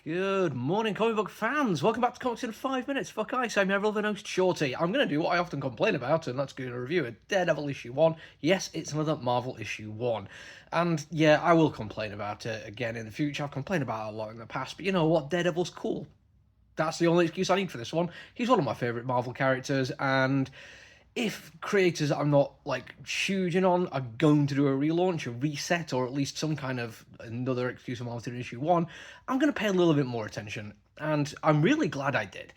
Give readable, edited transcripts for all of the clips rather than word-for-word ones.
Good morning, comic book fans. Welcome back to Comics in 5 Minutes. Fuck I, I'm your other host, Shorty. I'm going to do what I often complain about, and that's going to review a Daredevil issue 1. Yes, it's another Marvel issue 1. And yeah, I will complain about it again in the future. I've complained about it a lot in the past, but you know what? Daredevil's cool. That's the only excuse I need for this one. He's one of my favourite Marvel characters, and if creators I'm not like huge in on are going to do a relaunch, a reset, or at least some kind of another excuse for Marvel to do issue 1, I'm going to pay a little bit more attention, and I'm really glad I did.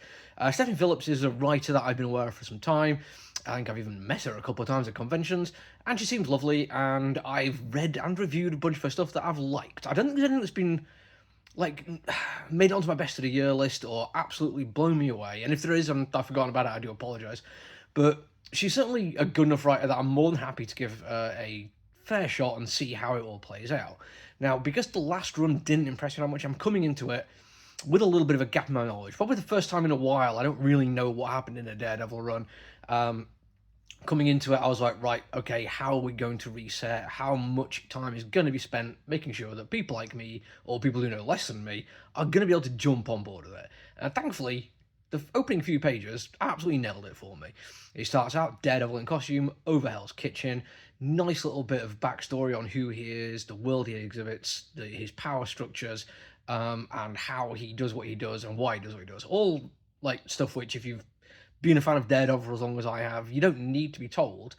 Stephanie Phillips is a writer that I've been aware of for some time. I think I've even met her a couple of times at conventions, and she seems lovely, and I've read and reviewed a bunch of her stuff that I've liked. I don't think there's anything that's been like made it onto my best of the year list or absolutely blown me away. And if there is, and I've forgotten about it, I do apologise. But she's certainly a good enough writer that I'm more than happy to give a fair shot and see how it all plays out. Now, because the last run didn't impress me that much, I'm coming into it with a little bit of a gap in my knowledge. Probably the first time in a while, I don't really know what happened in a Daredevil run. Coming into it, I was like, right, okay, how are we going to reset? How much time is going to be spent making sure that people like me, or people who know less than me, are going to be able to jump on board with it? And thankfully, the opening few pages absolutely nailed it for me. It starts out Daredevil in costume, over Hell's Kitchen, nice little bit of backstory on who he is, the world he exhibits, his power structures, and how he does what he does and why he does what he does. All like stuff which, if you've been a fan of Daredevil for as long as I have, you don't need to be told,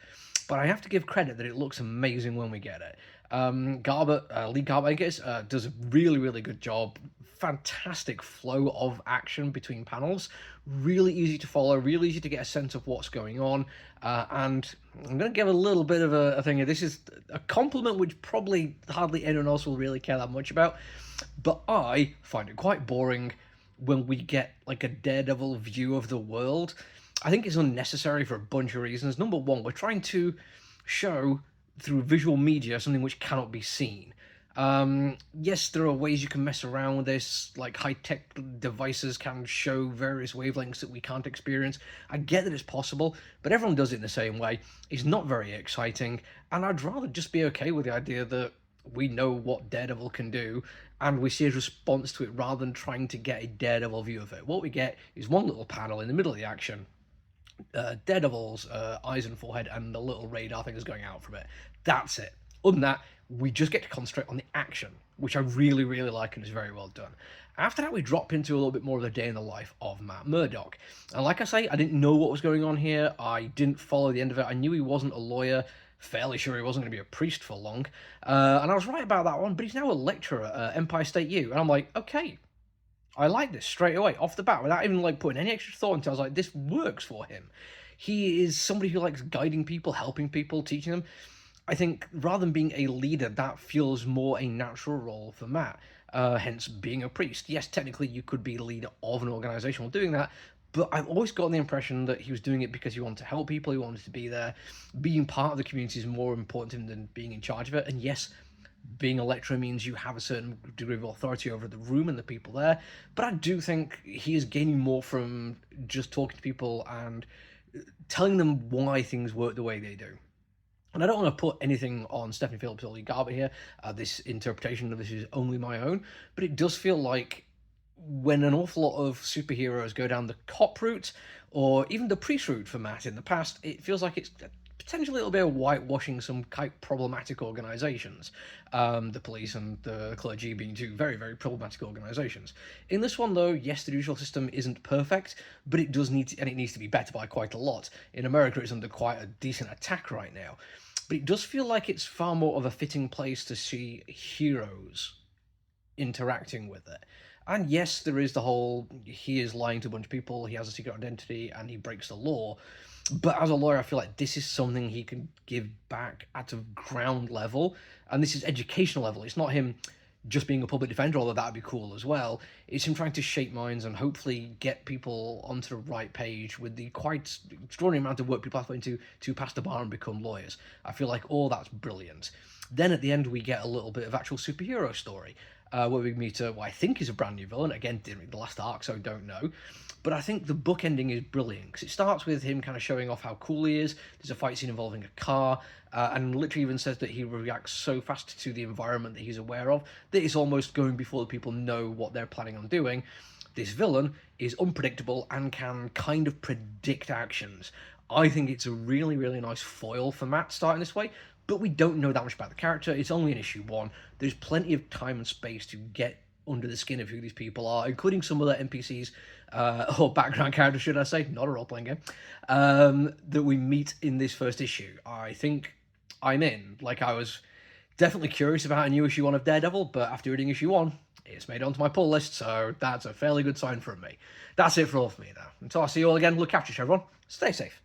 but I have to give credit that it looks amazing when we get it. Lee Garbett does a really, really good job. Fantastic flow of action between panels. Really easy to follow, really easy to get a sense of what's going on. And I'm going to give a little bit of a thing here. This is a compliment which probably hardly anyone else will really care that much about, but I find it quite boring when we get like a Daredevil view of the world. I think it's unnecessary for a bunch of reasons. Number one, we're trying to show through visual media something which cannot be seen. Yes, there are ways you can mess around with this, like high-tech devices can show various wavelengths that we can't experience. I get that it's possible, but everyone does it in the same way. It's not very exciting, and I'd rather just be okay with the idea that we know what Daredevil can do, and we see his response to it rather than trying to get a Daredevil view of it. What we get is one little panel in the middle of the action, Daredevil's eyes and forehead, and the little radar thing is going out from it. That's it. Other than that, we just get to concentrate on the action, which I really, really like and is very well done. After that, we drop into a little bit more of the day in the life of Matt Murdock. And like I say, I didn't know what was going on here. I didn't follow the end of it. I knew he wasn't a lawyer. Fairly sure he wasn't going to be a priest for long. And I was right about that one, but he's now a lecturer at Empire State U. And I'm like, okay, I like this straight away, off the bat, without even like putting any extra thought into it. I was like, this works for him. He is somebody who likes guiding people, helping people, teaching them. I think rather than being a leader, that feels more a natural role for Matt. Hence, being a priest. Yes, technically, you could be the leader of an organization while doing that, but I've always gotten the impression that he was doing it because he wanted to help people, he wanted to be there. Being part of the community is more important to him than being in charge of it. And yes, being a lecturer means you have a certain degree of authority over the room and the people there, but I do think he is gaining more from just talking to people and telling them why things work the way they do. And I don't want to put anything on Stephanie Phillips or Lee Garbett here. This interpretation of this is only my own, but it does feel like when an awful lot of superheroes go down the cop route, or even the priest route for Matt in the past, it feels like it's potentially a little bit of whitewashing some quite problematic organisations. The police and the clergy being two very, very problematic organisations. In this one, though, yes, the judicial system isn't perfect, but it does need to, and it needs to be better by quite a lot. In America, it's under quite a decent attack right now. But it does feel like it's far more of a fitting place to see heroes interacting with it. And yes, there is the whole, he is lying to a bunch of people, he has a secret identity, and he breaks the law. But as a lawyer, I feel like this is something he can give back at a ground level, and this is educational level. It's not him just being a public defender, although that'd be cool as well. It's him trying to shape minds and hopefully get people onto the right page with the quite extraordinary amount of work people have to put into to pass the bar and become lawyers. I feel like all that's brilliant. Then at the end, we get a little bit of actual superhero story. where we meet what I think is a brand new villain. Again, didn't read the last arc, so don't know. But I think the book ending is brilliant because it starts with him kind of showing off how cool he is. There's a fight scene involving a car, and literally even says that he reacts so fast to the environment that he's aware of that it's almost going before the people know what they're planning on doing. This villain is unpredictable and can kind of predict actions. I think it's a really, really nice foil for Matt starting this way, but we don't know that much about the character. It's only in issue 1. There's plenty of time and space to get under the skin of who these people are, including some of the NPCs, or background characters, should I say, not a role-playing game, that we meet in this first issue. I think I'm in. Like, I was definitely curious about a new issue 1 of Daredevil, but after reading issue 1, it's made it onto my pull list, so that's a fairly good sign from me. That's it for all of me, though. Until I see you all again, look after you, everyone. Stay safe.